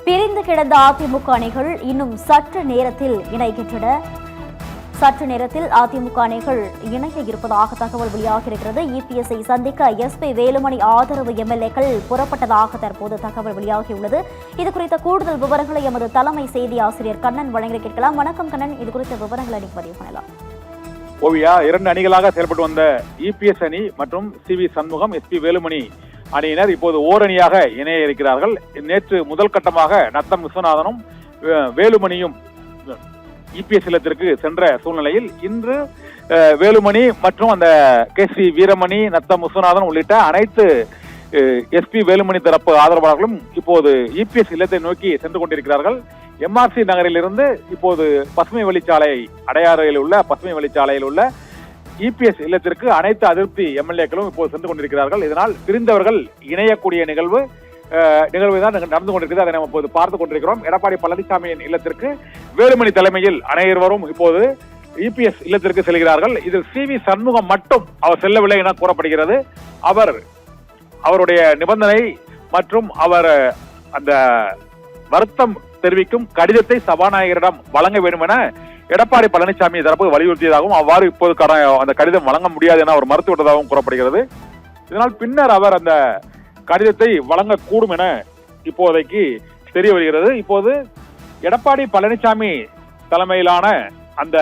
பிரிந்து கிடந்த அதிமுக அணிகள் இன்னும் சற்று நேரத்தில் இணைகின்றன. சற்று நேரத்தில் அதிமுக அணிகள் இணைய இருப்பதாக தகவல் வெளியாகியிருக்கிறது. இபிஎஸ்ஐ சந்திக்க எஸ்பி வேலுமணி ஆதரவு எம்எல்ஏக்கள் புறப்பட்டதாக தற்போது தகவல் வெளியாகியுள்ளது. இது குறித்த கூடுதல் விவரங்களை எமது தலைமை செய்தி ஆசிரியர் கண்ணன் வழங்க கேட்கலாம். வணக்கம் கண்ணன், இது குறித்த விவரங்களை பதிவு பண்ணலாம். ஓவியா, 2 அணிகளாக செயல்பட்டு வந்த இபிஎஸ் அணி மற்றும் சிவி சண்முகம், எஸ்பி வேலுமணி அணியினர் இப்போது ஓரணியாக இணைய இருக்கிறார்கள். நேற்று முதல் கட்டமாக நத்தம் விஸ்வநாதனும் வேலுமணியும் இபிஎஸ் இல்லத்திற்கு சென்ற சூழ்நிலையில் இன்று வேலுமணி மற்றும் அந்த கேசி வீரமணி, நத்தம் விஸ்வநாதன் உள்ளிட்ட அனைத்து எஸ்பி வேலுமணி தரப்பு ஆதரவாளர்களும் இப்போது இபிஎஸ் இல்லத்தை நோக்கி சென்று கொண்டிருக்கிறார்கள். எம்ஆர்சி நகரிலிருந்து இப்போது பசுமை வழிச்சாலை அடையாறில் உள்ள பசுமை வழிச்சாலையில் உள்ள இபிஎஸ் இல்லத்திற்கு அனைத்து அதிருப்தி எம்எல்ஏக்களும் இப்போது சென்று கொண்டிருக்கிறார்கள். இதனால் பிரிந்தவர்கள் இணையக்கூடிய நிகழ்வு தான் நடந்து கொண்டிருக்கிறது. அதை நம்ம இப்போது பார்த்துக் கொண்டிருக்கிறோம். எடப்பாடி பழனிசாமியின் இல்லத்திற்கு வேலுமணி தலைமையில் அனைவரும் இப்போது இபிஎஸ் இல்லத்திற்கு செல்கிறார்கள். இதில் சிவி சண்முகம் மட்டும் அவர் செல்லவில்லை என கூறப்படுகிறது. அவருடைய நிபந்தனை மற்றும் அவர் அந்த வருத்தம் தெரிவிக்கும் கடிதத்தை சபாநாயகரிடம் வழங்க வேண்டும் என எடப்பாடி பழனிசாமி தரப்பு வலியுறுத்தியதாகவும், அவ்வாறு இப்போது அந்த கடிதம் வழங்க முடியாது என அவர் மறுத்துவிட்டதாகவும் கூறப்படுகிறது. இதனால் பின்னர் அவர் அந்த கடிதத்தை வழங்கக்கூடும் என இப்போதைக்கு தெரிய வருகிறது. இப்போது எடப்பாடி பழனிசாமி தலைமையிலான அந்த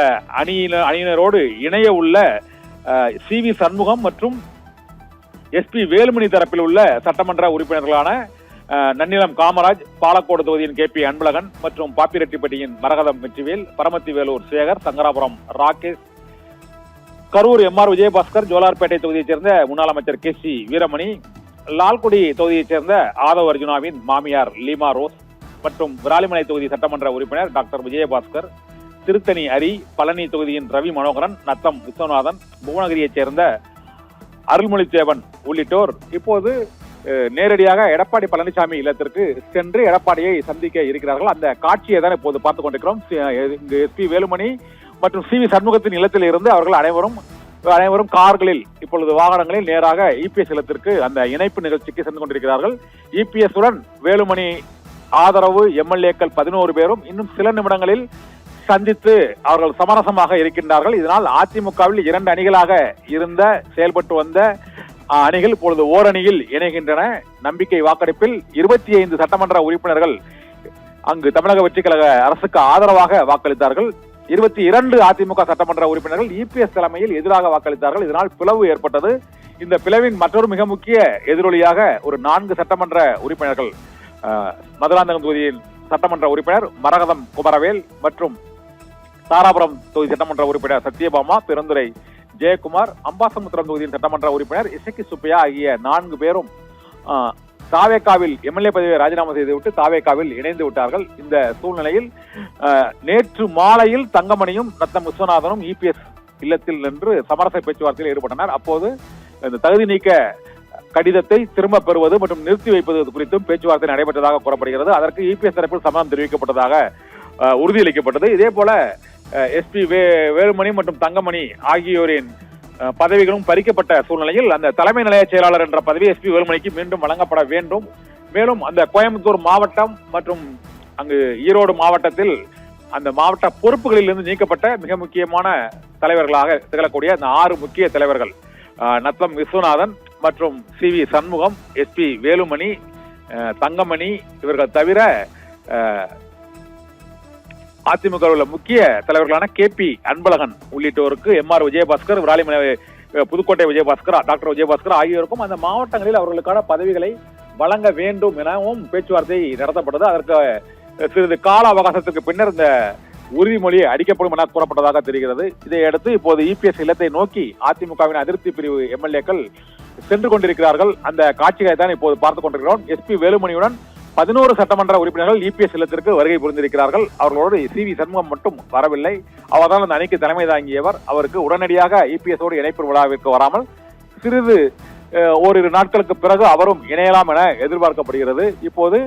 அணியினரோடு இணைய உள்ள சிவி சண்முகம் மற்றும் எஸ்பி வேலுமணி தரப்பில் உள்ள சட்டமன்ற உறுப்பினர்களான நன்னிலம் காமராஜ், பாலக்கோடு தொகுதியின் கேபி அன்பழகன் மற்றும் பாப்பிரெட்டிப்பட்டியின் மரகதம் வெற்றிவேல், பரமத்தி வேலூர் சேகர், சங்கராபுரம் ராகேஷ், கரூர் எம்ஆர் விஜயபாஸ்கர், ஜோலார்பேட்டை தொகுதியைச் சேர்ந்த முன்னாள் அமைச்சர் கேசி வீரமணி, லால்குடி தொகுதியைச் சேர்ந்த ஆதவ் அர்ஜுனாவின் மாமியார் லீமா ரோஸ் மற்றும் விராலிமலை தொகுதி சட்டமன்ற உறுப்பினர் டாக்டர் விஜயபாஸ்கர், திருத்தணி அரி, பழனி தொகுதியின் ரவி மனோகரன், நத்தம் விஸ்வநாதன், புவனகிரியைச் சேர்ந்த அருள்மொழித்தேவன் உள்ளிட்டோர் இப்போது நேரடியாக எடப்பாடி பழனிசாமி இல்லத்திற்கு சென்று எடப்பாடியை சந்திக்க இருக்கிறார்கள். அந்த காட்சியை தான் இப்போது பார்த்துக் கொண்டிருக்கிறோம். எஸ்பி வேலுமணி மற்றும் சிவி சண்முகத்தின் இல்லத்தில் இருந்து அவர்கள் அனைவரும் கார்களில், இப்பொழுது வாகனங்களில் நேராக இபிஎஸ் இல்லத்திற்கு அந்த இணைப்பு நிகழ்ச்சிக்கு சென்று கொண்டிருக்கிறார்கள். இபிஎஸ் உடன் வேலுமணி ஆதரவு எம்எல்ஏக்கள் 11 பேரும் இன்னும் சில நிமிடங்களில் சந்தித்து அவர்கள் சமரசமாக இருக்கின்றார்கள். இதனால் அதிமுகவில் 2 அணிகளாக செயல்பட்டு வந்த அணிகள் இப்பொழுது ஓரணியில் இணைகின்றன. நம்பிக்கை வாக்கெடுப்பில் 25 சட்டமன்ற உறுப்பினர்கள் அங்கு தமிழக வெற்றிக் கழக அரசுக்கு ஆதரவாக வாக்களித்தார்கள். 22 அதிமுக சட்டமன்ற உறுப்பினர்கள் இபிஎஸ் தலைமையில் எதிராக வாக்களித்தார்கள். இதனால் பிளவு ஏற்பட்டது. இந்த பிளவின் மற்றொரு மிக முக்கிய எதிரொலியாக ஒரு 4 சட்டமன்ற உறுப்பினர்கள், மதுராந்தகம் தொகுதியின் சட்டமன்ற உறுப்பினர் மரகதம் குமரவேல் மற்றும் தாராபுரம் தொகுதி சட்டமன்ற உறுப்பினர் சத்யபாமா, பெருந்துரை ஜெயக்குமார், அம்பாசமுத்திரம் தொகுதியின் சட்டமன்ற உறுப்பினர் இசக்கி சுப்பையா ஆகிய 4 பேரும் தாவேகாவில் எம்எல்ஏ பதவியை ராஜினாமா செய்துவிட்டு தாவேகாவில் இணைந்து விட்டார்கள். இந்த சூழ்நிலையில் நேற்று மாலையில் தங்கமணியும் நத்தம் விஸ்வநாதனும் இபிஎஸ் இல்லத்தில் நின்று சமரச பேச்சுவார்த்தையில் ஈடுபட்டனர். அப்போது இந்த தகுதி நீக்க கடிதத்தை திரும்ப பெறுவது மற்றும் நிறுத்தி வைப்பது குறித்தும் பேச்சுவார்த்தை நடைபெற்றதாக கூறப்படுகிறது. அதற்கு இபிஎஸ் தரப்பில் சம்மதம் தெரிவிக்கப்பட்டதாக உறுதியளிக்கப்பட்டது. இதே போல எஸ்பி வேலுமணி மற்றும் தங்கமணி ஆகியோரின் பதவிகளும் பறிக்கப்பட்ட சூழ்நிலையில் அந்த தலைமை நிலைய செயலாளர் என்ற பதவி எஸ்பி வேலுமணிக்கு மீண்டும் வழங்கப்பட வேண்டும். மேலும் அந்த கோயம்புத்தூர் மாவட்டம் மற்றும் அங்கு ஈரோடு மாவட்டத்தில் அந்த மாவட்ட பொறுப்புகளில் இருந்து நீக்கப்பட்ட மிக முக்கியமான தலைவர்களாக திகழக்கூடிய அந்த 6 முக்கிய தலைவர்கள் நத்தம் விஸ்வநாதன் மற்றும் சிவி சண்முகம், எஸ்பி வேலுமணி, தங்கமணி இவர்கள் தவிர அதிமுக உள்ள முக்கிய தலைவர்களான கேபி அன்பழகன் உள்ளிட்டோருக்கு, எம்ஆர் விஜயபாஸ்கர், விராலிமலை புதுக்கோட்டை விஜயபாஸ்கர், டாக்டர் விஜயபாஸ்கர் ஆகியோருக்கும் அந்த மாவட்டங்களில் அவர்களுக்கான பதவிகளை வழங்க வேண்டும் எனவும் பேச்சுவார்த்தை நடத்தப்பட்டது. அதற்கு சிறிது கால அவகாசத்துக்கு பின்னர் இந்த உறுதிமொழி அடிக்கப்படும் என கூறப்பட்டதாக தெரிகிறது. இதையடுத்து இப்போது இபிஎஸ் இல்லத்தை நோக்கி அதிமுகவின் அதிருப்தி பிரிவு எம்எல்ஏக்கள் சென்று கொண்டிருக்கிறார்கள். அந்த காட்சிகளை தான் இப்போது பார்த்துக் கொண்டிருக்கிறோம். எஸ்பி வேலுமணியுடன் 11 சட்டமன்ற உறுப்பினர்கள் இபிஎஸ் இல்லத்திற்கு வருகை புரிந்திருக்கிறார்கள். அவர்களோடு சிவி சண்முகம் மட்டும் வரவில்லை. அவர்தான் அந்த அணிக்கு தலைமை தாங்கியவர். அவருக்கு உடனடியாக இபிஎஸோடு இணைப்பு விழாவிற்கு வராமல் சிறிது ஓரிரு நாட்களுக்கு பிறகு அவரும் இணையலாம் என எதிர்பார்க்கப்படுகிறது. இப்போது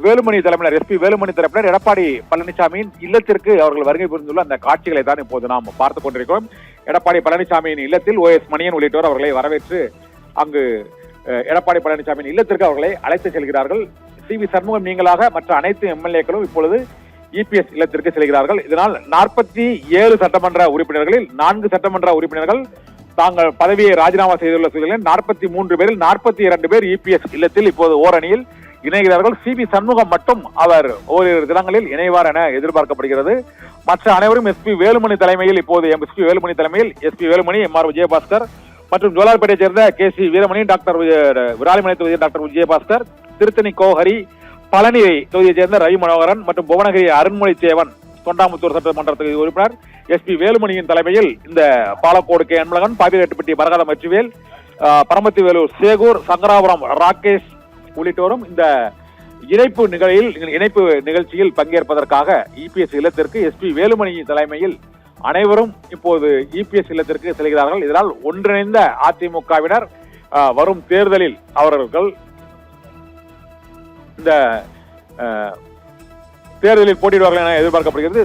வேலுமணி தலைமையினர், எஸ்பி வேலுமணி தரப்பினர் எடப்பாடி பழனிசாமியின் இல்லத்திற்கு அவர்கள் வருகை புரிந்துள்ள அந்த காட்சிகளை தான் இப்போது நாம் பார்த்துக் கொண்டிருக்கிறோம். எடப்பாடி பழனிசாமியின் இல்லத்தில் OS மணியன் உள்ளிட்டோர் அவர்களை வரவேற்று அங்கு எடப்பாடி பழனிசாமியின் இல்லத்திற்கு அவர்களை அழைத்து செல்கிறார்கள். சி.வி. சண்முகம் நீங்களாக மற்ற அனைத்து எம்எல்ஏக்களும் இப்பொழுது இபிஎஸ் இல்லத்திற்கு செல்கிறார்கள். இதனால் 47 சட்டமன்ற உறுப்பினர்களில் 4 சட்டமன்ற உறுப்பினர்கள் தாங்கள் பதவியை ராஜினாமா செய்துள்ள சூழலில் 43 பேரில் 42 பேர் இபிஎஸ் இல்லத்தில் இப்போது ஓரணியில் இணைகிறார்கள். சி.வி. சண்முகம் மட்டும் அவர் ஓரிரு தினங்களில் இணைவார் என எதிர்பார்க்கப்படுகிறது. மற்ற அனைவரும் எஸ்பி வேலுமணி தலைமையில் இப்போது எஸ்பி வேலுமணி எம்.ஆர். விஜயபாஸ்கர் மற்றும் ஜோலார்பேட்டையை சேர்ந்த கே.சி. வீரமணி, டாக்டர் விராலிமலை தொகுதியை டாக்டர் விஜயபாஸ்கர், திருத்தணி கோஹரி, பழனி தொகுதியைச் சேர்ந்த ரவி மனோகரன் மற்றும் புவனகிரி அருண்மொழி தேவன், தொண்டாமுத்தூர் சட்டமன்ற தொகுதி உறுப்பினர் எஸ்பி வேலுமணியின் தலைமையில் இந்த பாலக்கோடு கே. அன்பழகன், பாப்பிரெட்டிப்பட்டி மரகதம் வெற்றிவேல், பரமத்தி வேலூர் சேகூர், சங்கராபுரம் ராகேஷ் உள்ளிட்டோரும் இந்த இணைப்பு நிகழ்ச்சியில் பங்கேற்பதற்காக இபிஎஸ் இல்லத்திற்கு எஸ்பி வேலுமணி தலைமையில் அனைவரும் இப்போது இபிஎஸ் இல்லத்திற்கு செல்கிறார்கள். இதனால் ஒன்றிணைந்த அதிமுகவினர் வரும் தேர்தலில் அவர்கள் இந்த தேர்தலில் போட்டியிடுவார்கள் என எதிர்பார்க்கப்படுகிறது.